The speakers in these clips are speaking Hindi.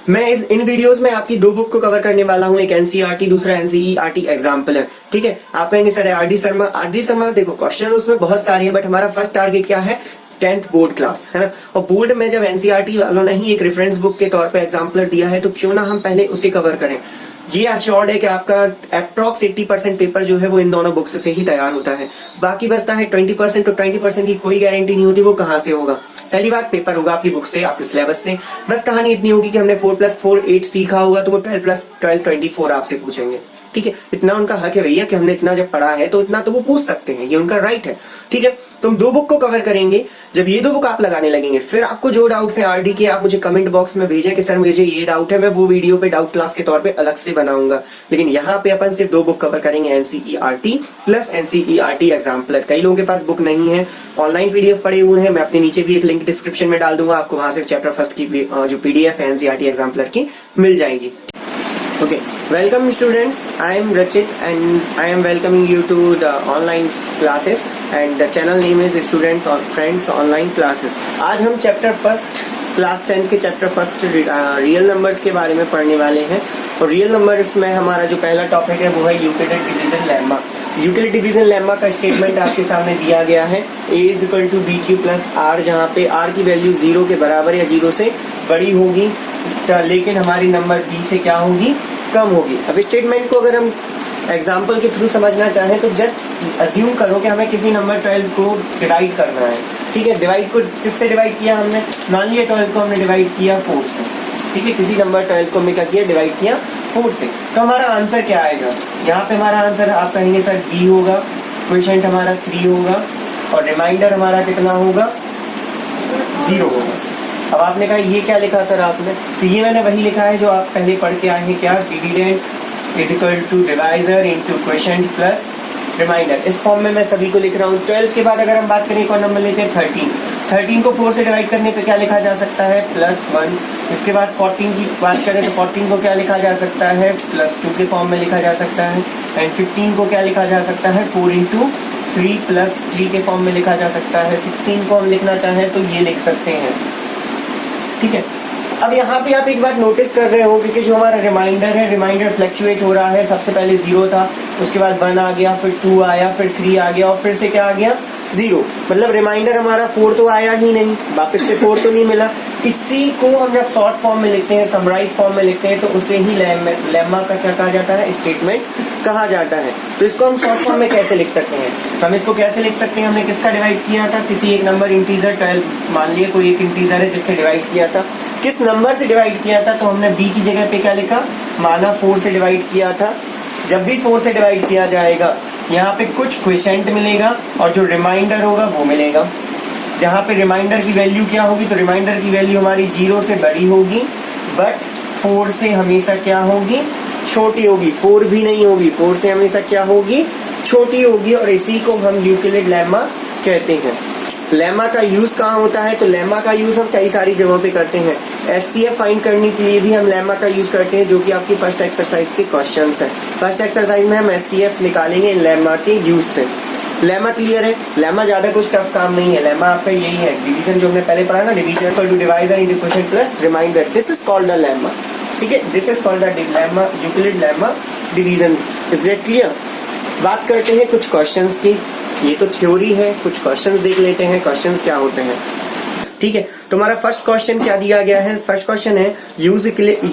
मैं इन वीडियोस में आपकी दो बुक को कवर करने वाला हूँ, एक एनसीईआरटी, दूसरा एनसीईआरटी एग्जाम्पल है। ठीक है, आप कहेंगे सर आरडी शर्मा देखो क्वेश्चन उसमें बहुत सारे हैं, बट हमारा फर्स्ट टारगेट क्या है, 10th बोर्ड क्लास है ना। और बोर्ड में जब एनसीईआरटी वालों ने ही एक रेफरेंस बुक के तौर पे एग्जाम्पलर दिया है, तो क्यों ना हम पहले उसे कवर करें। ये अश्योर्ड है कि आपका अप्रॉक्स 80% पेपर जो है वो इन दोनों बुक्स से ही तैयार होता है। बाकी बचता है 20%, तो 20% की कोई गारंटी नहीं होती वो कहाँ से होगा। पहली बात, पेपर होगा आपकी बुक से, आपके सिलेबस से। बस कहानी इतनी होगी कि हमने 4+4 8 सीखा होगा, तो वो 12+12 24 आपसे पूछेंगे। ठीक है, इतना उनका हक है भैया कि हमने इतना जब पढ़ा है तो इतना तो वो पूछ सकते हैं, ये उनका राइट है। ठीक है, तो हम दो बुक को कवर करेंगे। जब ये दो बुक आप लगाने लगेंगे, फिर आपको जो डाउट्स हैं आरडी के, आप मुझे कमेंट बॉक्स में भेजें कि सर मुझे ये डाउट है, मैं वो वीडियो पे डाउट क्लास के तौर पे अलग से बनाऊंगा। लेकिन यहाँ पे अपन सिर्फ दो बुक कवर करेंगे, एनसीईआरटी प्लस एनसीईआरटी एग्जाम्पलर। कई लोगों के पास बुक नहीं है, ऑनलाइन पीडीएफ पड़े हुए हैं, मैं अपने नीचे भी एक लिंक डिस्क्रिप्शन में डाल दूंगा, आपको वहां से चैप्टर फर्स्ट की जो पीडीएफ है एनसीईआरटी एग्जाम्पलर की मिल जाएगी। Okay, welcome students. I am Rachit and I am welcoming you to the online classes and the channel name is Students or Friends Online Classes. आज हम चैप्टर फर्स्ट क्लास 10th के चैप्टर फर्स्ट रियल नंबर्स के बारे में पढ़ने वाले हैं। और रियल नंबर्स में हमारा जो पहला टॉपिक है वो है Euclid division lemma. Euclid division lemma का स्टेटमेंट आपके सामने दिया गया है, a is equal to B Q plus R, जहाँ पे r की वैल्यू 0 के बराबर या 0 से बड़ी होगी, लेकिन हमारी नंबर b से क्या होगी, कम होगी। अब स्टेटमेंट को अगर हम एग्जाम्पल के थ्रू समझना चाहें तो जस्ट अज्यूम करो कि हमें किसी नंबर 12 को डिवाइड करना है। ठीक है, डिवाइड को किससे डिवाइड किया हमने, मान लिया 12 को हमने डिवाइड किया 4 से। ठीक है, किसी नंबर 12 को हमने क्या किया, डिवाइड किया 4 से। तो हमारा आंसर क्या आएगा, यहाँ पे हमारा आंसर आप कहेंगे सर b होगा, क्वोशिएंट हमारा 3 होगा और रिमाइंडर हमारा कितना होगा, 0 होगा। अब आपने कहा ये क्या लिखा सर आपने, तो ये मैंने वही लिखा है जो आप पहले पढ़ के आए हैं, क्या, dividend is equal to divisor into quotient plus remainder. इस फॉर्म में मैं सभी को लिख रहा हूँ। 12 के बाद अगर हम बात करें, कौन नंबर लेते हैं, 13 को 4 से डिवाइड करने पे क्या लिखा जा सकता है, +1। इसके बाद 14 की बात करें तो 14 को क्या लिखा जा सकता है, +2 के फॉर्म में लिखा जा सकता है। एंड 15 को क्या लिखा जा सकता है, 4 × 3 + 3 के फॉर्म में लिखा जा सकता है। 16 को हम लिखना चाहें तो ये लिख सकते हैं। ठीक है, अब यहाँ पे आप एक बात नोटिस कर रहे हो कि जो हमारा रिमाइंडर है, रिमाइंडर फ्लक्चुएट हो रहा है। सबसे पहले 0 था, उसके बाद 1 आ गया, फिर 2 आया, फिर 3 आ गया और फिर से क्या आ गया, 0। मतलब रिमाइंडर हमारा 4 तो आया ही नहीं, वापस से 4 तो नहीं मिला। इसी को हम जब शॉर्ट फॉर्म में लिखते हैं, समराइज फॉर्म में लिखते हैं, तो उसे ही लेम्मा का क्या कहा जाता है, स्टेटमेंट कहा जाता है। तो इसको हम शॉर्ट फॉर्म में कैसे लिख सकते हैं, तो हम इसको कैसे लिख सकते हैं, हमने किसका डिवाइड किया था, किसी एक नंबर इंटीजर 12 मान लिया, कोई एक इंटीजर है जिससे डिवाइड किया था। किस नंबर से डिवाइड किया था, तो हमने b की जगह पे क्या लिखा, माना 4 से डिवाइड किया था। जब भी 4 से डिवाइड किया जाएगा, यहाँ पे कुछ क्वोशिएंट मिलेगा और जो रिमाइंडर होगा वो मिलेगा। जहाँ पे रिमाइंडर की वैल्यू क्या होगी, तो रिमाइंडर की वैल्यू हमारी 0 से बड़ी होगी, बट 4 से हमेशा क्या होगी, छोटी होगी। 4 भी नहीं होगी, 4 से हमेशा क्या होगी, छोटी होगी। और इसी को हम यूक्लिड लेम्मा कहते हैं। लेम्मा का यूज कहाँ होता है, तो लेम्मा का यूज हम कई सारी जगहों पे करते हैं। एचसीएफ फाइंड करने के लिए भी हम लेम्मा का यूज करते हैं, जो कि आपकी फर्स्ट एक्सरसाइज के क्वेश्चंस हैं। फर्स्ट एक्सरसाइज में हम एचसीएफ निकालेंगे लेम्मा के यूज से। लेम्मा क्लियर है, लेम्मा ज्यादा कुछ टफ काम नहीं है। लेम्मा आपका यही है, डिवीजन जो हमने पहले पढ़ा ना, division equal to divisor into quotient plus remainder, this is called the lemma. ठीक है, this is called the lemma, Euclid lemma division. Is it clear? बात करते हैं कुछ क्वेश्चंस की। ये तो थ्योरी है, कुछ क्वेश्चंस देख लेते हैं, क्वेश्चंस क्या होते हैं। ठीक है, तो हमारा फर्स्ट क्वेश्चन क्या दिया गया है, फर्स्ट क्वेश्चन है use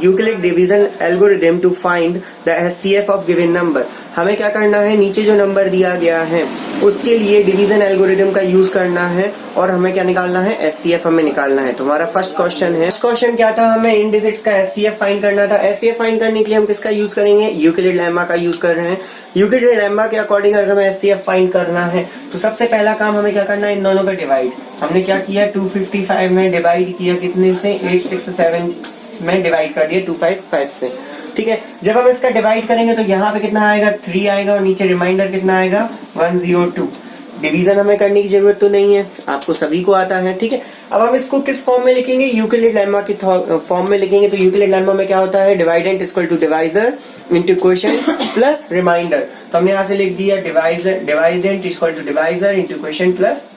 Euclid division algorithm to find the HCF of given number. हमें क्या करना है, नीचे जो नंबर दिया गया है उसके लिए डिवीजन एल्गोरिथम का यूज करना है और हमें क्या निकालना है, एचसीएफ हमें निकालना है। तो हमारा फर्स्ट क्वेश्चन है, क्वेश्चन क्या था, हमें इन डिजिट्स का एचसीएफ फाइंड करना था। एचसीएफ फाइंड करने के लिए हम किसका यूज करेंगे, यूक्लिड लेम्मा का यूज कर रहे हैं। यूक्लिड लेम्मा के अकॉर्डिंग अगर हमें एचसीएफ फाइंड करना है तो सबसे पहला काम हमें क्या करना है, इन दोनों का डिवाइड। हमने क्या किया, 255 में डिवाइड किया, कितने से, 867 में डिवाइड कर दिया 255 से। ठीक है, जब हम इसका डिवाइड करेंगे तो यहाँ पे कितना आएगा, 3 आएगा और नीचे रिमाइंडर कितना आएगा, 102। डिवीजन हमें करने की जरूरत तो नहीं है, आपको सभी को आता है। ठीक है, अब हम इसको किस फॉर्म में लिखेंगे, यूक्लिड लेम्मा के फॉर्म में लिखेंगे। तो यूक्लिड लेम्मा में क्या होता है, dividend equal to divisor into quotient plus remainder. तो हमने यहाँ से लिख दिया dividend equal to divisor into quotient plus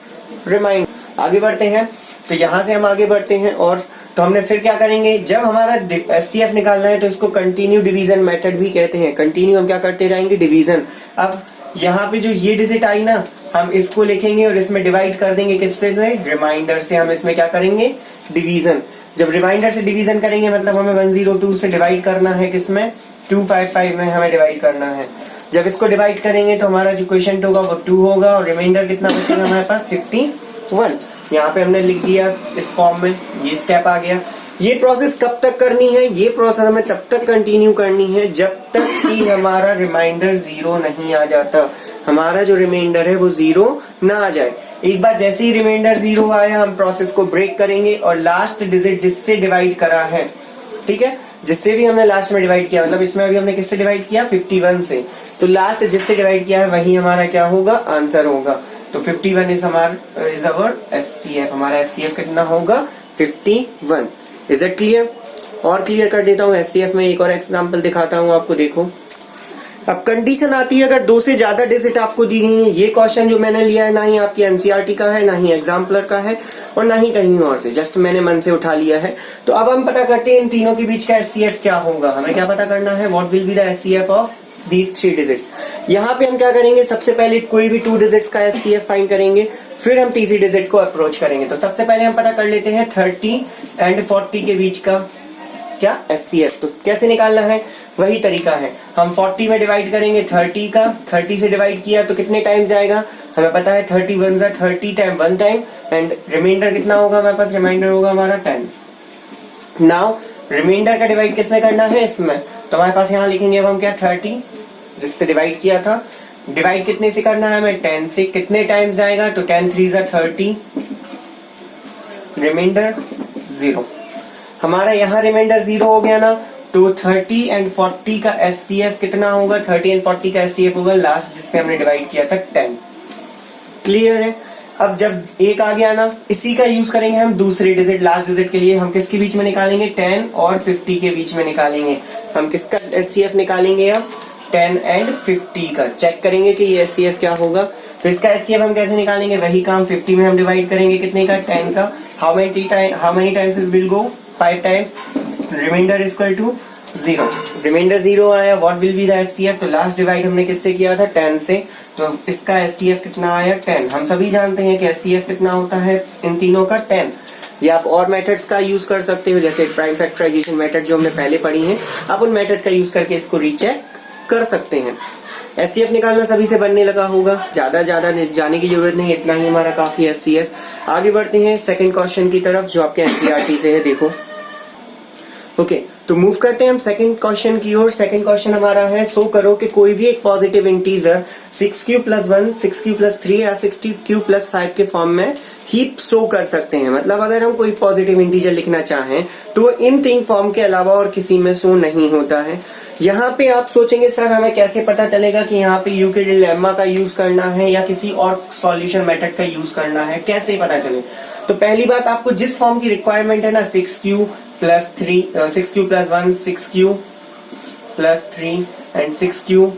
remainder. आगे बढ़ते हैं, तो यहाँ से हम आगे बढ़ते हैं और तो हमने फिर क्या करेंगे, जब हमारा एचसीएफ निकालना है तो इसको कंटिन्यू डिवीजन मेथड भी कहते हैं। कंटिन्यू हम क्या करते जाएंगे, डिवीजन। अब यहाँ पे जो ये डिजिट आई ना, हम इसको लिखेंगे और इसमें डिवाइड कर देंगे किससे, रिमाइंडर से। हम इसमें क्या करेंगे, डिवीजन। जब रिमाइंडर से डिवीजन करेंगे मतलब हमें 102 से डिवाइड करना है, किसमें, 255 में हमें डिवाइड करना है। जब इसको डिवाइड करेंगे तो हमारा जो क्वेश्चन होगा वो 2 होगा और रिमाइंडर कितना बचेगा हमारे पास, 51। यहाँ पे हमने लिख दिया इस फॉर्म में, ये स्टेप आ गया। ये प्रोसेस कब तक करनी है, ये प्रोसेस हमें तब तक कंटिन्यू करनी है जब तक कि हमारा रिमाइंडर 0 नहीं आ जाता। हमारा जो रिमाइंडर है वो 0 ना आ जाए। एक बार जैसे ही रिमाइंडर 0 आया, हम प्रोसेस को ब्रेक करेंगे और लास्ट डिजिट जिससे डिवाइड करा है, ठीक है, जिससे भी हमने लास्ट में डिवाइड किया, मतलब इसमें अभी हमने किससे डिवाइड किया, 51 से, तो लास्ट जिससे डिवाइड किया है वही हमारा क्या होगा, आंसर होगा। तो 51 इज अवर एचसीएफ। हमारा एचसीएफ कितना होगा, 51। Is it clear? और क्लियर कर देता हूँ, एचसीएफ में एक और एग्जांपल दिखाता हूँ आपको। देखो अब कंडीशन आती है अगर 2 से ज्यादा डिजिट आपको दी गई है। ये क्वेश्चन जो मैंने लिया है ना ही आपकी एनसीईआरटी का है, ना ही एग्जाम्पलर का है और ना ही कहीं और से, जस्ट मैंने मन से उठा लिया है। तो अब हम पता करते हैं इन तीनों के बीच का एचसीएफ क्या होगा। हमें क्या पता करना है, what will be the HCF of these 3 digits. यहाँ पे हम क्या करेंगे, सबसे पहले कोई भी 2 डिजिट्स का एचसीएफ फाइंड करेंगे, फिर हम तीसरी डिजिट को अप्रोच करेंगे। तो सबसे पहले हम पता कर लेते हैं 30 एंड 40 के बीच का क्या, एचसीएफ। तो कैसे निकालना है, वही तरीका है। हम 40 में डिवाइड करेंगे 30 का, 30 से डिवाइड किया तो कितने टाइम जाएगा, हमें पता है 31 जा 30 टाइम 1 टाइम, एंड रिमाइंडर कितना होगा हमारे पास, रिमाइंडर होगा हमारा 10। नाउ रिमाइंडर का डिवाइड किसमें करना है, इसमें। तो हमारे पास यहाँ लिखेंगे अब हम क्या, 30 जिससे डिवाइड किया था, डिवाइड कितने से करना है हमें, 10 से। कितने टाइम्स जाएगा, तो 10 3 जा 30, रिमाइंडर 0। हमारा यहाँ रिमाइंडर 0 हो गया ना, तो 30 एंड 40 का एचसीएफ कितना होगा, 30 एंड 40 का एचसीएफ होगा लास्ट जिससे हमने डिवाइड किया था 10। क्लियर है? अब जब 1 आ गया ना, इसी का यूज करेंगे हम दूसरी डिजिट, लास्ट डिजिट के लिए। हम किसके बीच में निकालेंगे, 10 और 50 के बीच में निकालेंगे। हम किसका एचसीएफ निकालेंगे अब, 10 एंड 50 का। चेक करेंगे कि ये एचसीएफ क्या होगा। तो इसका एचसीएफ हम कैसे निकालेंगे, वही काम 50 में हम डिवाइड करेंगे कितने का, 10 का। How many times it will go, 5 times. Remainder is equal to 0। Remainder 0 आया, what will be the HCF. तो लास्ट डिवाइड हमने किससे किया था, 10 से। तो इसका एचसीएफ कितना आया, 10। हम सभी जानते हैं कि एचसीएफ कितना होता है इन तीनों का, 10। या आप और मेथड्स का यूज कर सकते हो, जैसे प्राइम फैक्टराइजेशन मेथड जो हमने पहले पढ़ी है, आप उन मेथड का यूज करके इसको रीचेक कर सकते हैं। एचसीएफ निकालना सभी से बनने लगा होगा, ज्यादा जाने की जरूरत नहीं, इतना ही हमारा काफी है एचसीएफ। आगे बढ़ते हैं सेकंड क्वेश्चन की तरफ जो आपके एनसीईआरटी से है। देखो ओके, तो मूव करते हैं हम सेकंड क्वेश्चन की ओर। सेकंड क्वेश्चन हमारा है, सो करो कि कोई भी एक पॉजिटिव इंटीजर 6q + 1, 6q + 3 या 6q + 5 के फॉर्म में हीप शो कर सकते हैं। मतलब अगर हम कोई पॉजिटिव इंटीजर लिखना चाहें तो इन 3 फॉर्म के अलावा और किसी में शो नहीं होता है। यहाँ पे आप सोचेंगे सर हमें कैसे पता चलेगा कि यहाँ पे यूक्लिड लेम्मा का यूज करना है या किसी और सॉल्यूशन मेथड का यूज करना है, कैसे पता चले। तो पहली बात, आपको जिस फॉर्म की रिक्वायरमेंट है ना, 6q + 3, 6q + 1, 6q + 3 and 6q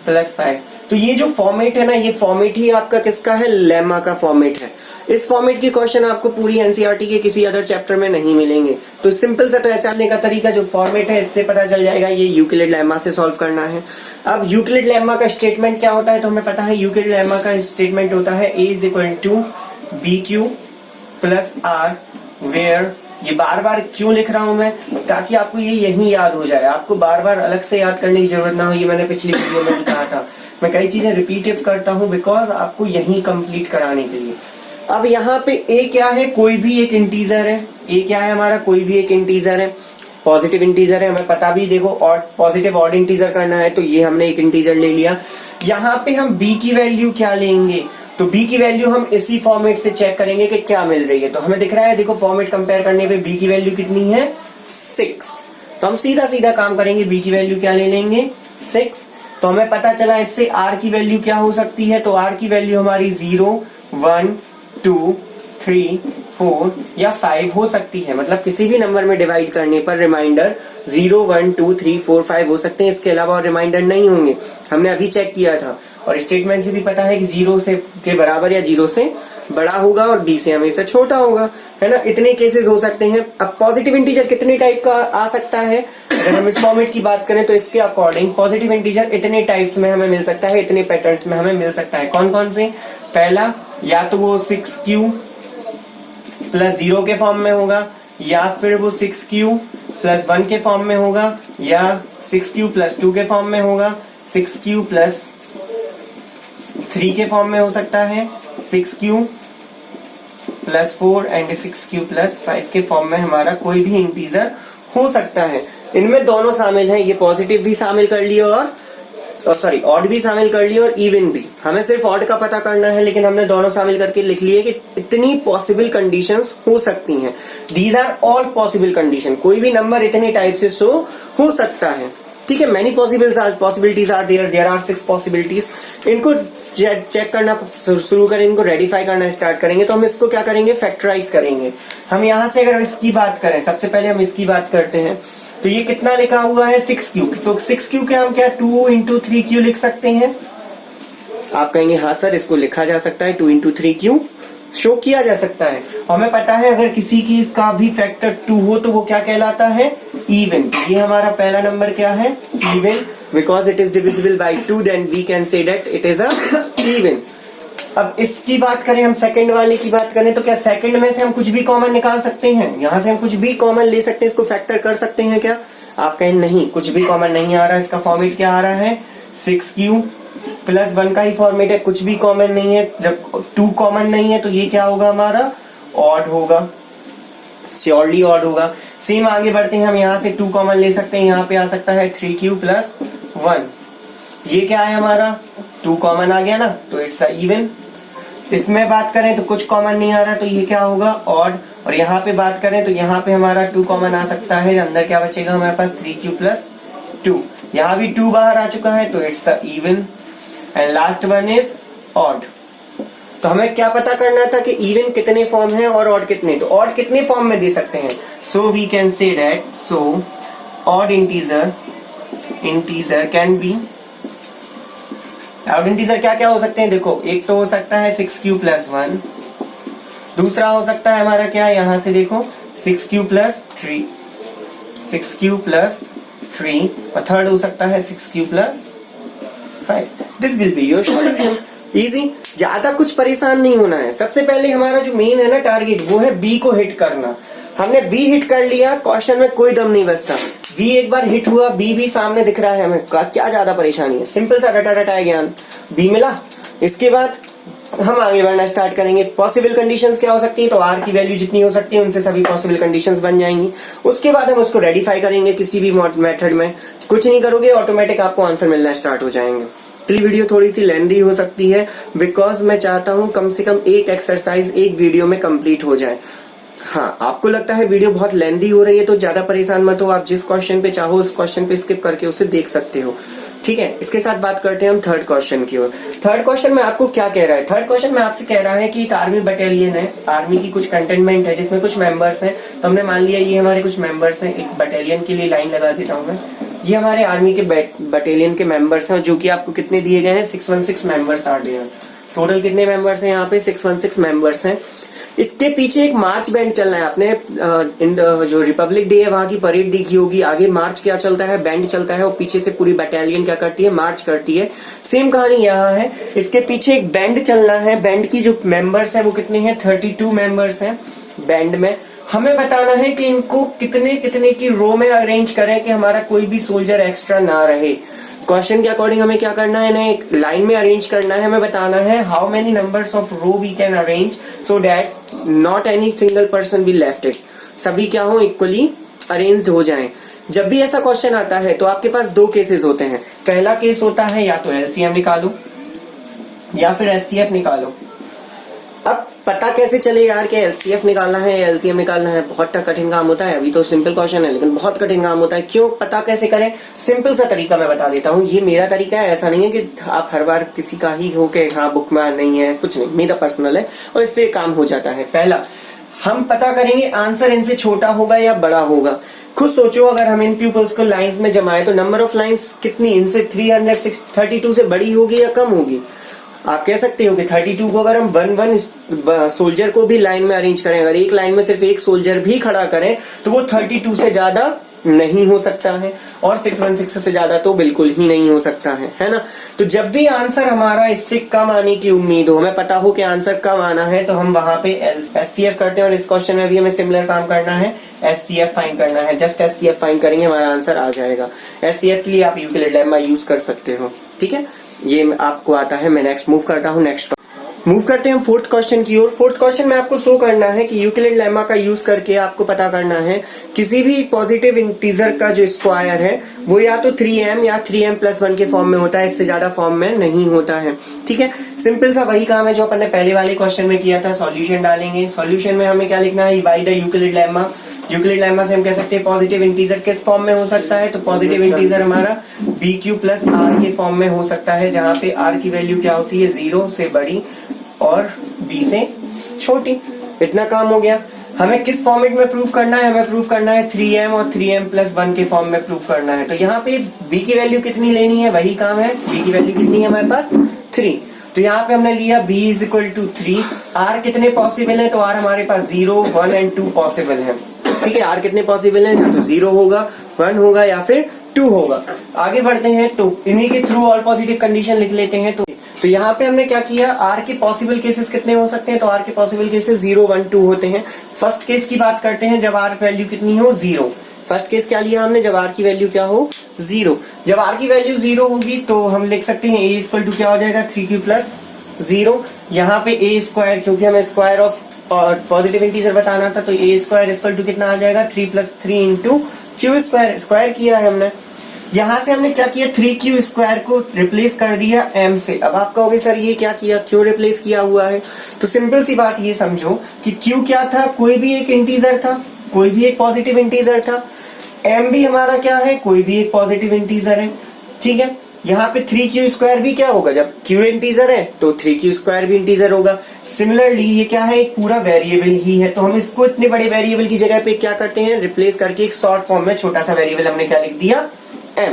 + 5, तो ये जो फॉर्मेट है ना, ये फॉर्मेट ही आपका किसका है, लेमा का फॉर्मेट है। इस फॉर्मेट की क्वेश्चन आपको पूरी एनसीईआरटी के किसी अदर चैप्टर में नहीं मिलेंगे। तो सिंपल सा पहचानने का तरीका जो फॉर्मेट है, इससे पता चल जाएगा ये यूक्लिड लेमा से सॉल्व करना है। अब यूक्लिड लेमा का स्टेटमेंट क्या होता है, तो हमें पता है यूक्लिड लेमा का स्टेटमेंट होता है A = BQ + R, वेयर, ये बार बार क्यों लिख रहा हूं मैं, ताकि आपको ये यही याद हो जाए, आपको बार बार अलग से याद करने की जरूरत ना हो। ये मैंने पिछली वीडियो में भी कहा था, मैं कई चीजें रिपीटिव करता हूं बिकॉज आपको यही कंप्लीट कराने के लिए। अब यहाँ पे ए क्या है, कोई भी एक इंटीजर है। ए क्या है हमारा, कोई भी एक इंटीजर है, पॉजिटिव इंटीजर है, हमें पता भी। देखो और पॉजिटिव ऑड इंटीजर करना है, तो ये हमने एक इंटीजर ले लिया। यहाँ पे हम बी की वैल्यू क्या लेंगे, तो बी की वैल्यू हम इसी फॉर्मेट से चेक करेंगे कि क्या मिल रही है। तो हमें दिख रहा है, देखो फॉर्मेट कंपेयर करने पे बी की वैल्यू कितनी है, 6। तो हम सीधा सीधा काम करेंगे, बी की वैल्यू क्या ले लेंगे, 6। तो हमें पता चला इससे आर की वैल्यू क्या हो सकती है, तो आर की वैल्यू हमारी 0, 1, 2, 3, 4 या 5 हो सकती है। मतलब किसी भी नंबर में डिवाइड करने पर रिमाइंडर 0, 1, 2, 3, 4, 5 हो सकते हैं, इसके अलावा और रिमाइंडर नहीं होंगे। हमने अभी चेक किया था और स्टेटमेंट से भी पता है कि 0 से के बराबर या 0 से बड़ा होगा और b से हमेशा छोटा होगा, है ना। इतने केसेस हो सकते हैं। अब पॉजिटिव इंटीजर कितने टाइप का आ सकता है, अगर हम इस फॉर्मेट की बात करें तो इसके अकॉर्डिंग पॉजिटिव इंटीजर इतने टाइप्स में हमें मिल सकता है, इतने पैटर्न्स में हमें मिल सकता है। कौन कौन से? पहला, या तो वो 6q प्लस 0 के फॉर्म में होगा, या फिर वो 6q प्लस 1 के फॉर्म में होगा, या 6q प्लस 2 के फॉर्म में होगा, 6q प्लस 3 के फॉर्म में हो सकता है, 6q plus 4 and 6q plus 5 के फॉर्म में हमारा कोई भी इंटीजर हो सकता है। इनमें दोनों शामिल हैं, ये पॉजिटिव भी शामिल कर लिए और सॉरी ऑड भी शामिल कर लिए और इवन भी। हमें सिर्फ ऑड का पता करना है, लेकिन हमने दोनों शामिल करके लिख लिए कि इतनी पॉसिबल कंडीशंस हो सकती हैं। These are all possible condition. कोई भी नंबर इतने टाइप से शो हो सकता है, ठीक है। Many possibilities are there are 6 possibilities. इनको चेक करना शुरू करें, इनको रेडिफाई करना स्टार्ट करेंगे तो हम इसको क्या करेंगे, फैक्टराइज करेंगे। हम यहाँ से अगर इसकी बात करें, सबसे पहले हम इसकी बात करते हैं, तो ये कितना लिखा हुआ है 6q, तो 6q के हम क्या 2 into 3q लिख सकते हैं। आप कहेंगे हाँ सर इसको लिखा जा सकता है, 2 into 3q शो किया जा सकता है। हमें पता है अगर किसी की का भी फैक्टर 2 हो तो वो क्या कहलाता है, इवन। ये हमारा पहला नंबर क्या है, even. Because it is divisible by 2 then we can say that it is a even. अब इसकी बात करें, हम सेकंड वाले की बात करें, तो क्या सेकंड में से हम कुछ भी कॉमन निकाल सकते हैं, यहाँ से हम कुछ भी कॉमन ले सकते हैं, इसको फैक्टर कर सकते हैं क्या? आप कहें नहीं, कुछ भी कॉमन नहीं आ रहा। इसका फॉर्मेट क्या आ रहा है, 6q प्लस 1 का ही फॉर्मेट है, कुछ भी कॉमन नहीं है। जब 2 कॉमन नहीं है तो ये क्या होगा, हमारा ऑड होगा, श्योरली ऑड होगा। सेम आगे बढ़ते हैं, हम यहाँ से 2 कॉमन ले सकते हैं, यहाँ पे आ सकता है 3q प्लस 1। ये क्या है हमारा, 2 कॉमन आ गया ना, तो इट्स अ इवन। इसमें बात करें तो कुछ कॉमन नहीं आ रहा, तो ये क्या होगा, ऑड। और यहाँ पे बात करें तो यहाँ पे हमारा 2 कॉमन आ सकता है, अंदर क्या बचेगा हमारे पास 3q प्लस 2। यहाँ भी 2 बाहर आ चुका है, तो it's the even. And last one is odd. तो हमें क्या पता करना था कि इवन कितने फॉर्म है और ऑड कितने, तो ऑड कितने फॉर्म में दे सकते हैं। So we can say that, so odd integer can be, odd integer क्या क्या हो सकते हैं, देखो एक तो हो सकता है 6q प्लस 1, दूसरा हो सकता है हमारा क्या, यहाँ से देखो 6q प्लस 3, 6q प्लस 3, और थर्ड हो सकता है 6q plus 5। This will be your solution. Easy, ज्यादा कुछ परेशान नहीं होना है। सबसे पहले हमारा जो मेन है ना टारगेट, वो है बी को हिट करना। हमने बी हिट कर लिया, क्वेश्चन में कोई दम नहीं बचता। बी एक बार हिट हुआ, बी भी सामने दिख रहा है हमें, क्या ज्यादा परेशानी है, सिंपल सा रटा रटा है ज्ञान, बी मिला। इसके बाद हम आगे बढ़ना स्टार्ट करेंगे। पॉसिबल कंडीशंस क्या हो सकती है, तो आर की वैल्यू जितनी हो सकती है उनसे सभी पॉसिबल कंडीशंस बन जाएंगी। उसके बाद हम उसको रेडिफाई करेंगे किसी भी मेथड में, कुछ नहीं करोगे ऑटोमेटिक आपको आंसर मिलना स्टार्ट हो जाएंगे। तो वीडियो थोड़ी सी लेंदी हो सकती है, बिकॉज मैं चाहता हूं कम से कम एक एक्सरसाइज एक वीडियो में कंप्लीट हो जाए। हाँ, आपको लगता है वीडियो बहुत लेंदी हो रही है तो ज्यादा परेशान मत हो, आप जिस क्वेश्चन पे चाहो उस क्वेश्चन पे स्किप करके उसे देख सकते हो, ठीक है। इसके साथ बात करते हैं हम थर्ड क्वेश्चन की ओर। थर्ड क्वेश्चन में आपको क्या कह रहा है, थर्ड क्वेश्चन में आपसे कह रहा है कि एक आर्मी बटालियन है, आर्मी की कुछ कंटेनमेंट है जिसमें कुछ मेंबर्स हैं। तो हमने मान लिया ये हमारे कुछ मेंबर्स हैं, एक बटालियन के लिए लाइन लगा देता हूँ मैं, ये हमारे आर्मी के बटालियन के मेंबर्स हैं, जो कि आपको कितने दिए गए हैं, 616 मेंबर्स आ गए हैं। टोटल कितने मेंबर्स हैं यहाँ पे, 616 मेंबर्स हैं। इसके पीछे एक मार्च बैंड चल रहा है। आपने जो रिपब्लिक डे है वहां की परेड देखी होगी, आगे मार्च क्या चलता है, बैंड चलता है, और पीछे से पूरी बटालियन क्या करती है, मार्च करती है। सेम कहानी यहाँ है, इसके पीछे एक बैंड चलना है। बैंड की जो मेंबर्स है वो कितने हैं, 32 मेंबर्स हैं बैंड में। हमें बताना है कि इनको कितने कितने की रो में अरेंज करें कि हमारा कोई भी सोल्जर एक्स्ट्रा ना रहे। क्वेश्चन के अकॉर्डिंग हमें क्या करना है, ना एक लाइन में अरेंज करना है। हमें बताना है how many numbers of row we can arrange so that not any single person be left it, सभी क्या हो, इक्वली अरेंज्ड हो जाएं। जब भी ऐसा क्वेश्चन आता है तो आपके पास दो केसेस होते हैं। पहला केस होता है या तो एलसीएम निकालो या फिर एचसीएफ निकालो। अब पता कैसे चले यार कि एलसीएफ निकालना है या एलसीएम निकालना है, बहुत कठिन काम होता है। अभी तो सिंपल क्वेश्चन है लेकिन बहुत कठिन काम होता है। क्यों, पता कैसे करें, सिंपल सा तरीका मैं बता देता हूँ। ये मेरा तरीका है, ऐसा नहीं है कि आप हर बार किसी का ही हो के हाँ बुक में नहीं है, कुछ नहीं, मेरा पर्सनल है और इससे काम हो जाता है। पहला हम पता करेंगे आंसर इनसे छोटा होगा या बड़ा होगा। खुद सोचो, अगर हम इन पीपल्स को लाइंस में जमाए तो नंबर ऑफ लाइंस कितनी इनसे 332 से बड़ी होगी या कम होगी। आप कह सकते हो कि 32 को अगर हम 1 सोल्जर को भी लाइन में अरेंज करें, अगर एक लाइन में सिर्फ एक सोल्जर भी खड़ा करें तो वो 32 से ज्यादा नहीं हो सकता है, और 616 से ज्यादा तो बिल्कुल ही नहीं हो सकता है ना। तो जब भी आंसर हमारा इससे कम आने की उम्मीद हो, हमें पता हो कि आंसर कम आना है, तो हम वहां पे SCF करते हैं। और इस क्वेश्चन में भी हमें सिमिलर काम करना है, SCF फाइंड करना है। जस्ट SCF फाइंड करेंगे, हमारा आंसर आ जाएगा। SCF के लिए आप यूक्लिड लेम्मा यूज कर सकते हो, ठीक है, ये आपको आता है। मैं नेक्स्ट मूव करता हूँ, नेक्स्ट मूव करते हैं हम फोर्थ क्वेश्चन की ओर। फोर्थ क्वेश्चन में आपको शो करना है कि यूक्लिड लेम्मा का यूज करके आपको पता करना है किसी भी पॉजिटिव इंटीजर का जो स्क्वायर है वो या तो 3m या 3m+1 के फॉर्म में होता है, इससे ज्यादा फॉर्म में नहीं होता है, ठीक है। सिंपल सा वही काम है जो अपन ने पहले वाले क्वेश्चन में किया था। सॉल्यूशन डालेंगे, सॉल्यूशन में हमें क्या लिखना है, by the Euclid lemma. Euclid lemma से हम कह सकते हैं पॉजिटिव इंटीजर किस फॉर्म में हो सकता है, तो पॉजिटिव इंटीजर हमारा BQ + R के फॉर्म में हो सकता है, जहां पे R की वैल्यू क्या होती है, 0 से बड़ी और B से छोटी। इतना काम हो गया। हमें किस फॉर्मेट में प्रूफ करना है, हमें प्रूफ करना है 3m और 3m+1 के फॉर्म में प्रूफ करना है। तो यहाँ पे B की वैल्यू कितनी लेनी है, वही काम है। B की वैल्यू कितनी है हमारे पास, 3। तो यहाँ पे हमने लिया B = 3। R कितने पॉसिबल है, तो R हमारे पास 0, 1 और 2 पॉसिबल है, ठीक है। R कितने पॉसिबल है, या तो 0 होगा, 1 होगा या फिर 2 होगा। आगे बढ़ते हैं तो इन्हीं के थ्रू ऑल पॉजिटिव कंडीशन लिख लेते हैं। तो यहाँ पे हमने क्या किया, R के पॉसिबल केसेस कितने हो सकते हैं, तो R के पॉसिबल केसेस 0, 1, 2 होते हैं। फर्स्ट केस की बात करते हैं, जब R वैल्यू कितनी हो, 0। फर्स्ट केस क्या लिया हमने, जब R की वैल्यू क्या हो, 0। जब R की वैल्यू 0 होगी तो हम लिख सकते हैं A = क्या हो जाएगा, 3Q + 0। यहाँ पे A², क्योंकि हमें स्क्वायर ऑफ पॉजिटिव इंटीजर बताना था, तो A² कितना आ जाएगा, 3 + 3 × Q²। स्क्वायर किया है हमने। यहां से हमने क्या किया, 3Q² को रिप्लेस कर दिया m से। अब आप कहोगे सर ये क्या किया, क्यों रिप्लेस किया हुआ है, तो सिंपल सी बात ये समझो कि Q क्या था, कोई भी एक इंटीजर था, कोई भी एक पॉजिटिव इंटीजर था। m भी हमारा क्या है, कोई भी एक पॉजिटिव इंटीजर है, ठीक है। यहाँ पे 3Q² भी क्या होगा, जब Q इंटीजर है तो 3Q² भी इंटीजर होगा। सिमिलरली ये क्या है, एक पूरा वेरिएबल ही है, तो हम इसको इतने बड़े वेरिएबल की जगह पे क्या करते हैं, रिप्लेस करके एक शॉर्ट फॉर्म में छोटा सा वेरिएबल हमने क्या लिख दिया, m,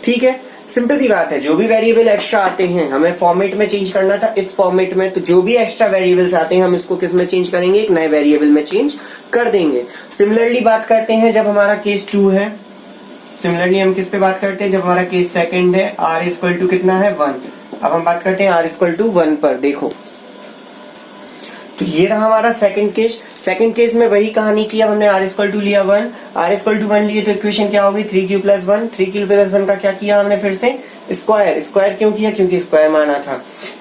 ठीक है। सिंपल सी बात है, जो भी वेरिएबल एक्स्ट्रा आते हैं हमें फॉर्मेट में चेंज करना था, इस फॉर्मेट में, तो जो भी एक्स्ट्रा वेरिएबल्स आते हैं हम इसको किस में चेंज करेंगे, एक नए वेरिएबल में चेंज कर देंगे। सिमिलरली बात करते हैं जब हमारा केस 2 है, सिमिलरली हम किस पे बात करते हैं, जब हमारा केस सेकंड है, R = कितना है, 1। अब हम बात करते हैं R = 1 पर। देखो तो ये रहा हमारा सेकंड केस। सेकंड केस में वही कहानी की, अब हमने R = लिया 1, R = 1 लिए तो इक्वेशन क्या होगी, 3Q + 1। 3Q + 1 का क्या किया हमने, फिर से स्क्वायर क्यों किया, क्योंकि स्क्वायर माना था।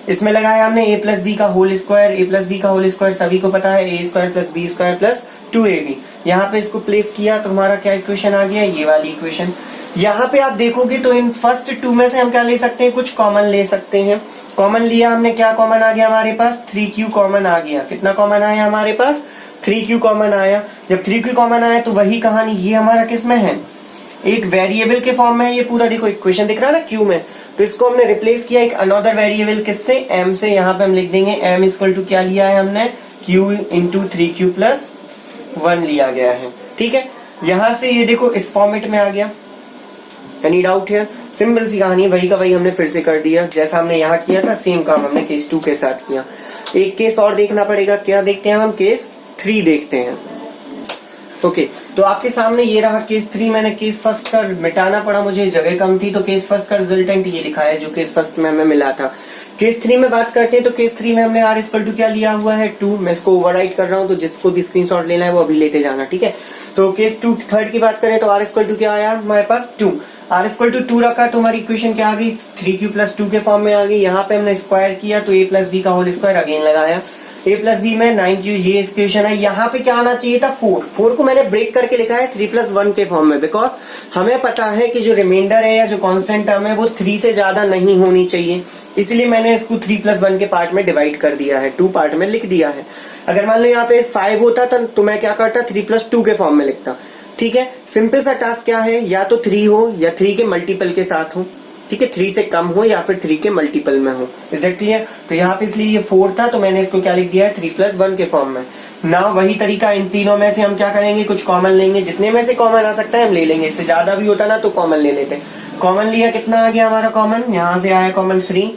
इसमें लगाया हमने A + B का होल स्क्वायर। A + B का होल स्क्वायर सभी को पता है, A² + B² + 2AB। यहाँ पे इसको प्लेस किया तो हमारा क्या इक्वेशन आ गया, ये वाली इक्वेशन। यहाँ पे आप देखोगे तो इन फर्स्ट 2 में से हम क्या ले सकते हैं, कुछ कॉमन ले सकते हैं। कॉमन लिया हमने, क्या कॉमन आ गया हमारे पास, 3Q कॉमन आ गया। कितना कॉमन आया हमारे पास, 3Q कॉमन आया। जब 3Q कॉमन आया तो वही कहानी, ये हमारा किस में है, एक वेरिएबल के फॉर्म में। ये पूरा देखो इक्वेशन दिख रहा है ना Q में, तो इसको हमने रिप्लेस किया एक अनदर वेरिएबल किससे, m से। यहाँ पे हम लिख देंगे m = क्या लिया है हमने, Q × 3Q + 1 लिया गया है, ठीक है। यहां से ये देखो इस फॉर्मेट में आ गया। एनी डाउट हियर, सिंपल सी कहानी, वही का वही हमने फिर से कर दिया, जैसा हमने यहाँ किया था सेम काम हमने केस 2 के साथ किया। एक केस और देखना पड़ेगा, क्या देखते हैं हम, केस 3 देखते हैं। ओके, तो आपके सामने ये रहा केस 3। मैंने केस फर्स्ट का मिटाना पड़ा, मुझे जगह कम थी, तो केस फर्स्ट का रिजल्टेंट ये लिखा है जो केस फर्स्ट में हमें मिला था। केस 3 में बात करते हैं, तो केस 3 में हमने R = क्या लिया हुआ है, 2। मैं इसको ओवरराइट कर रहा हूँ, तो जिसको भी स्क्रीनशॉट लेना है वो अभी लेते जाना, ठीक है। तो केस 2 थर्ड की बात करें तो R = क्या आया हमारे पास, 2। R = 2 रखा तो हमारी इक्वेशन क्या आ गई, 3Q + 2 के फॉर्म में आ गई। यहाँ पे हमने स्क्वायर किया तो A + B का होल स्क्वायर अगेन लगाया। A + B में 9Q, ये इक्वेशन है। यहाँ पे क्या आना चाहिए था, 4 को मैंने ब्रेक करके लिखा है 3 + 1 के फॉर्म में, बिकॉज हमें पता है कि जो रिमाइंडर है या जो कांस्टेंट टर्म है वो 3 से ज्यादा नहीं होनी चाहिए, इसलिए मैंने इसको 3 + 1 के पार्ट में डिवाइड कर दिया है, 2 पार्ट में लिख दिया है। अगर मान लो यहाँ पे 5 होता था तो मैं क्या करता, 3 + 2 के फॉर्म में लिखता, ठीक है। सिंपल सा टास्क क्या है, या तो 3 हो या 3 के मल्टीपल के साथ हो, ठीक है, 3 से कम हो या फिर 3 के मल्टीपल में हो। Is it clear? तो यहाँ पे इसलिए ये 4 था तो मैंने इसको क्या लिख दिया है, 3 + 1 के फॉर्म में। ना वही तरीका, इन तीनों में से हम क्या करेंगे, कुछ कॉमन लेंगे, जितने में से कॉमन आ सकता है हम ले लेंगे, इससे ज्यादा भी होता ना तो कॉमन ले लेते। कॉमन लिया, कितना आ गया हमारा कॉमन, यहाँ से आया कॉमन 3,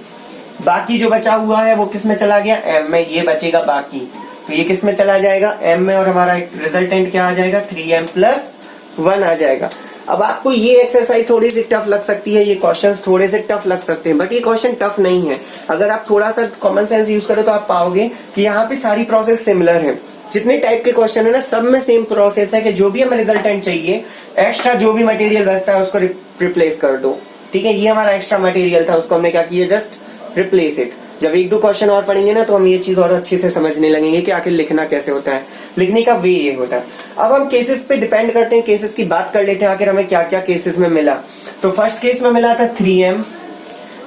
बाकी जो बचा हुआ है वो किस में चला गया, m में, ये बचेगा बाकी, तो ये किस में चला जाएगा, m में, और हमारा रिजल्टेंट क्या आ जाएगा, 3m+1 आ जाएगा। अब आपको ये एक्सरसाइज थोड़ी सी टफ लग सकती है, ये क्वेश्चंस थोड़े से टफ लग सकते हैं, बट ये क्वेश्चन टफ नहीं है। अगर आप थोड़ा सा कॉमन सेंस यूज करो तो आप पाओगे कि यहाँ पे सारी प्रोसेस सिमिलर है। जितने टाइप के क्वेश्चन है ना, सब में सेम प्रोसेस है कि जो भी हमें रिजल्टेंट चाहिए, एक्स्ट्रा जो भी मटेरियल बचता है उसको रिप्लेस कर दो। ठीक है, ये हमारा एक्स्ट्रा मटेरियल था, उसको हमने क्या किया, जस्ट रिप्लेस इट। जब एक दो क्वेश्चन और पढ़ेंगे ना तो हम ये चीज और अच्छे से समझने लगेंगे कि आखिर लिखना कैसे होता है, लिखने का वे ये होता है। अब हम केसेस पे डिपेंड करते हैं, केसेस की बात कर लेते हैं आखिर हमें क्या क्या केसेस में मिला। तो फर्स्ट केस में मिला था 3m,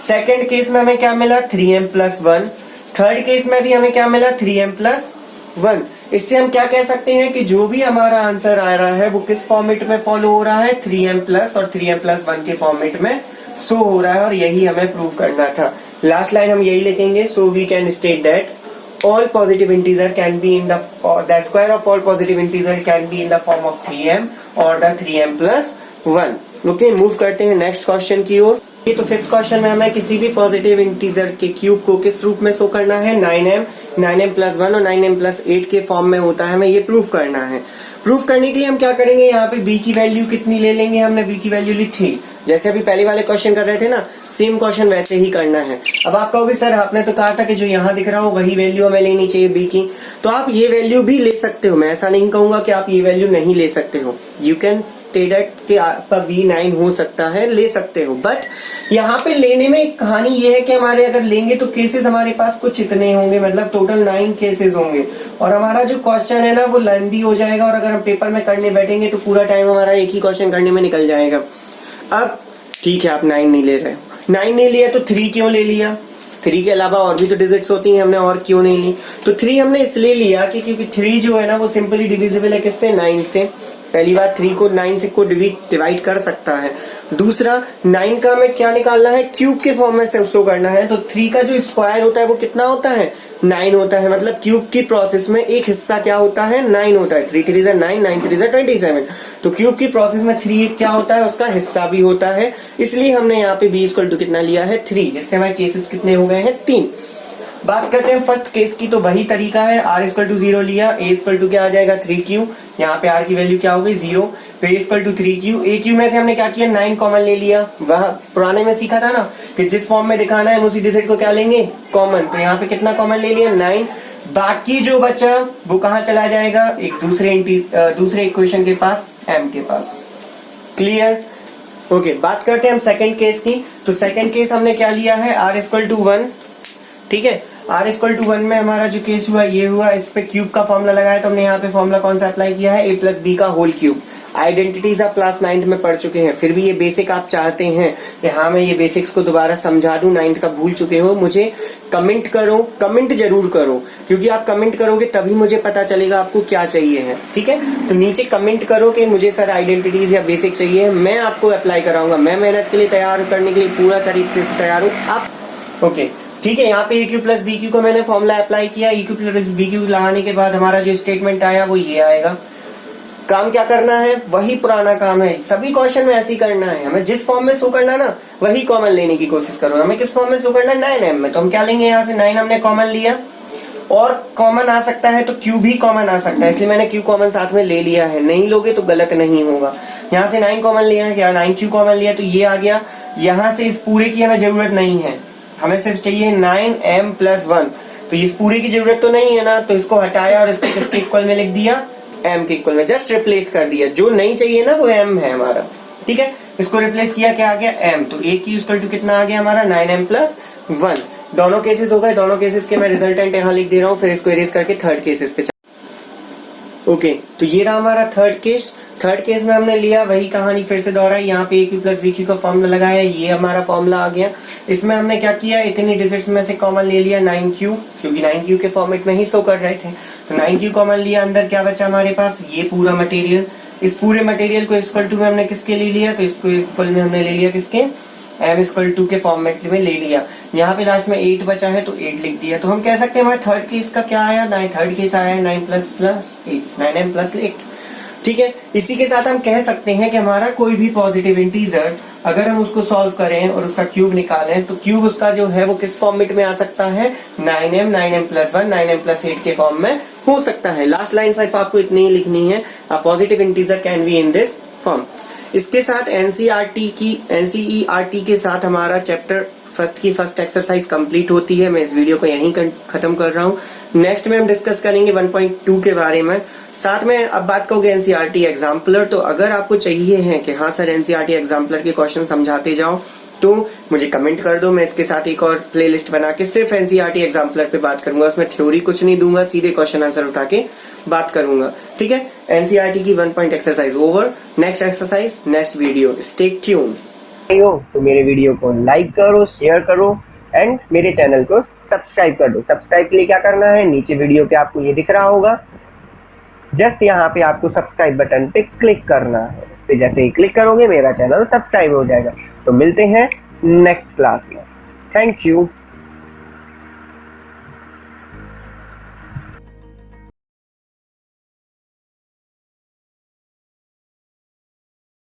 सेकेंड केस में हमें क्या मिला, 3m+1, थर्ड केस में भी हमें क्या मिला, 3m+1। इससे हम क्या कह सकते हैं कि जो भी हमारा आंसर आ रहा है वो किस फॉर्मेट में फॉलो हो रहा है, 3m+ और 3m+1 के फॉर्मेट में शो हो रहा है, और यही हमें प्रूव करना था। लास्ट लाइन हम यही लिखेंगे, so we can state that all positive integer can be in the square of all positive integer can be in the form of 3m or the 3m+1। Okay, move करते हैं नेक्स्ट क्वेश्चन की ओर। तो फिफ्थ क्वेश्चन में हमें किसी भी पॉजिटिव इंटीजर के क्यूब को किस रूप में शो करना है, 9m+1 और 9m+8 के फॉर्म में होता है, हमें ये प्रूफ करना है। प्रूफ करने के लिए हम क्या करेंगे, यहाँ पे b की वैल्यू कितनी ले लेंगे, हमने b की वैल्यू ली 3, जैसे अभी पहले वाले क्वेश्चन कर रहे थे ना, सेम क्वेश्चन वैसे ही करना है। अब आप कहोगे सर आपने तो कहा था कि जो यहाँ दिख रहा हो वही वैल्यू हमें लेनी चाहिए b की, तो आप ये वैल्यू भी ले सकते हो, मैं ऐसा नहीं कहूंगा कि आप ये वैल्यू नहीं ले सकते हो। यू कैन स्टे दैट कि आपका b 9 हो सकता है, ले सकते हो, बट यहाँ पे लेने में एक कहानी ये है कि हमारे अगर लेंगे तो केसेस हमारे पास कुछ इतने होंगे, मतलब टोटल 9 केसेस होंगे, और हमारा जो क्वेश्चन है ना वो लेंथी हो जाएगा, और अगर हम पेपर में करने बैठेंगे तो पूरा टाइम हमारा एक ही क्वेश्चन करने में निकल जाएगा। अब ठीक है, आप 9 नहीं ले रहे हो, 9 नहीं लिया तो 3 क्यों ले लिया, 3 के अलावा और भी तो डिजिट्स होती हैं, हमने और क्यों नहीं ली, तो 3 हमने इसलिए लिया कि क्योंकि 3 जो है ना वो सिंपली डिविजिबल है किससे, 9 से। पहली बात 3 को 9 से को डिवाइड कर सकता है। दूसरा 9 का हमें क्या निकालना है, क्यूब के फॉर्म में से शो करना है, तो 3 का जो स्क्वायर होता है वो कितना होता है, 9 होता है। मतलब क्यूब की प्रोसेस में एक हिस्सा क्या होता है, 9 होता है। 3 3 9, 9 3 27। तो क्यूब की प्रोसेस में 3 क्या होता है, उसका हिस्सा भी होता है, इसलिए हमने यहाँ पे b = कितना लिया है, 3, जिससे हमारे केसेस कितने हो गए हैं, 3। बात करते हैं फर्स्ट केस की, तो वही तरीका है, r = 0 लिया, a = क्या आ जाएगा, 3q, यहाँ पे r की वैल्यू क्या हो गई, 0, तो a = 3q, aq में से हमने क्या किया, 9 कॉमन ले लिया। वह पुराने में सीखा था ना कि जिस फॉर्म में दिखाना है उसी डिजिट को क्या लेंगे, कॉमन, तो यहाँ पे कितना कॉमन ले लिया, 9। बाकी जो बचा वो कहाँ चला जाएगा, एक दूसरे इक्वेशन के पास, m के पास। Clear, okay. बात करते हैं हम सेकंड केस की, तो सेकंड केस हमने क्या लिया है, r = 1, ठीक है। r = 1 में हमारा जो केस हुआ ये हुआ, इस पे क्यूब का फॉर्मूला लगाया, तो हमने यहाँ पे फॉर्मूला कौन सा अप्लाई किया है, a+b का होल क्यूब। आइडेंटिटीज आप क्लास 9th में पढ़ चुके हैं, फिर भी ये बेसिक आप चाहते हैं कि हाँ मैं ये बेसिक्स को दोबारा समझा दूं, 9th का भूल चुके हो, मुझे कमेंट करो, कमेंट जरूर करो, क्योंकि आप कमेंट करोगे तभी मुझे पता चलेगा आपको क्या चाहिए है, ठीक है। तो नीचे कमेंट करो कि मुझे सर आइडेंटिटीज या बेसिक चाहिए, मैं आपको अप्लाई कराऊंगा, मैं मेहनत के लिए तैयार करने के लिए पूरा तरीके से तैयार हूँ। आप ओके, ठीक है। यहाँ पे AQ + BQ को मैंने फॉर्मूला अप्लाई किया, EQ + BQ लगाने के बाद हमारा जो स्टेटमेंट आया वो ये आएगा। काम क्या करना है, वही पुराना काम है, सभी क्वेश्चन में ऐसे ही करना है, हमें जिस फॉर्म में शो करना ना वही कॉमन लेने की कोशिश करो। हमें किस फॉर्म में शो करना है, 9m में, तो हम क्या लेंगे, यहाँ से 9 हमने कॉमन लिया, और कॉमन आ सकता है तो क्यू भी कॉमन आ सकता है, इसलिए मैंने क्यू कॉमन साथ में ले लिया है, नहीं लोगे तो गलत नहीं होगा। यहाँ से 9 कॉमन लिया है, क्या 9q कॉमन लिया, तो ये आ गया। यहाँ से इस पूरे की हमें जरूरत नहीं है, हमें सिर्फ चाहिए 9m+1, तो इस पूरे की जरूरत तो नहीं है ना, तो इसको हटाया और इसको किसके इक्वल में लिख दिया, m के इक्वल में, जस्ट रिप्लेस कर दिया। जो नहीं चाहिए ना वो m है हमारा, ठीक है। इसको रिप्लेस किया, क्या आ गया, m, तो AQ = कितना आ गया हमारा, 9m+1। दोनों केसेस हो गए, दोनों केसेस के मैं रिजल्टेंट यहाँ लिख दे रहा हूँ, फिर इसको इरेज करके थर्ड केसेस पे। ओके, तो ये रहा हमारा थर्ड केस। थर्ड केस में हमने लिया वही कहानी फिर से दोहराई, यहाँ पे AQ + BQ का फॉर्मूला लगाया, ये हमारा फॉर्मूला आ गया। इसमें हमने क्या किया, इतनी डिजिट्स में से कॉमन ले लिया 9q, क्योंकि 9q के फॉर्मेट में ही शो कर रहे थे, तो 9q कॉमन लिया। अंदर क्या बचा हमारे पास, ये पूरा मटेरियल। इस पूरे मटेरियल को इक्वल टू में हमने किसके ले लिया, तो इसको इक्वल में हमने ले लिया किसके, m = के फॉर्मेट में ले लिया। यहाँ पे लास्ट में 8 बचा है तो 8 लिख दिया। तो हम कह सकते हैं हमारे थर्ड केस का क्या आया, थर्ड केस आया 9 + 8, 9m + 8। ठीक है, इसी के साथ हम कह सकते हैं कि हमारा कोई भी पॉजिटिव इंटीजर अगर हम उसको सॉल्व करें और उसका क्यूब निकालें तो क्यूब उसका जो है वो किस फॉर्मेट में आ सकता है, 9m 9m+1 9m+8 के फॉर्म में हो सकता है। लास्ट लाइन सिर्फ आपको इतनी ही लिखनी है, a positive integer can be in this form. इसके साथ एनसीईआरटी के साथ हमारा चैप्टर फर्स्ट की फर्स्ट एक्सरसाइज कंप्लीट होती है। मैं इस वीडियो को यहीं खत्म कर रहा हूँ। नेक्स्ट में हम डिस्कस करेंगे 1.2 के बारे में। साथ में अब बात करोगे एनसीईआरटी एग्जाम्पलर। तो अगर आपको चाहिए है कि हाँ सर एनसीईआरटी एग्जाम्पलर के क्वेश्चन समझाते जाओ तो मुझे कमेंट कर दो। मैं इसके साथ एक और प्लेलिस्ट बना के सिर्फ एनसीईआरटी एग्जाम्पलर पे बात करूंगा। उसमें थ्योरी कुछ नहीं दूंगा, सीधे क्वेश्चन आंसर उठा के बात करूंगा। ठीक है, एनसीईआरटी की 1 point exercise over. Next exercise next video, stay tuned. तो मेरे वीडियो को लाइक करो, शेयर करो एंड मेरे चैनल को सब्सक्राइब कर दो। सब्सक्राइब के लिए क्या करना है, नीचे वीडियो पे आपको ये दिख रहा होगा, जस्ट यहाँ पे आपको सब्सक्राइब बटन पे क्लिक करना है। इस पे जैसे ही क्लिक करोगे मेरा चैनल सब्सक्राइब हो जाएगा। तो मिलते हैं नेक्स्ट क्लास में। Thank you.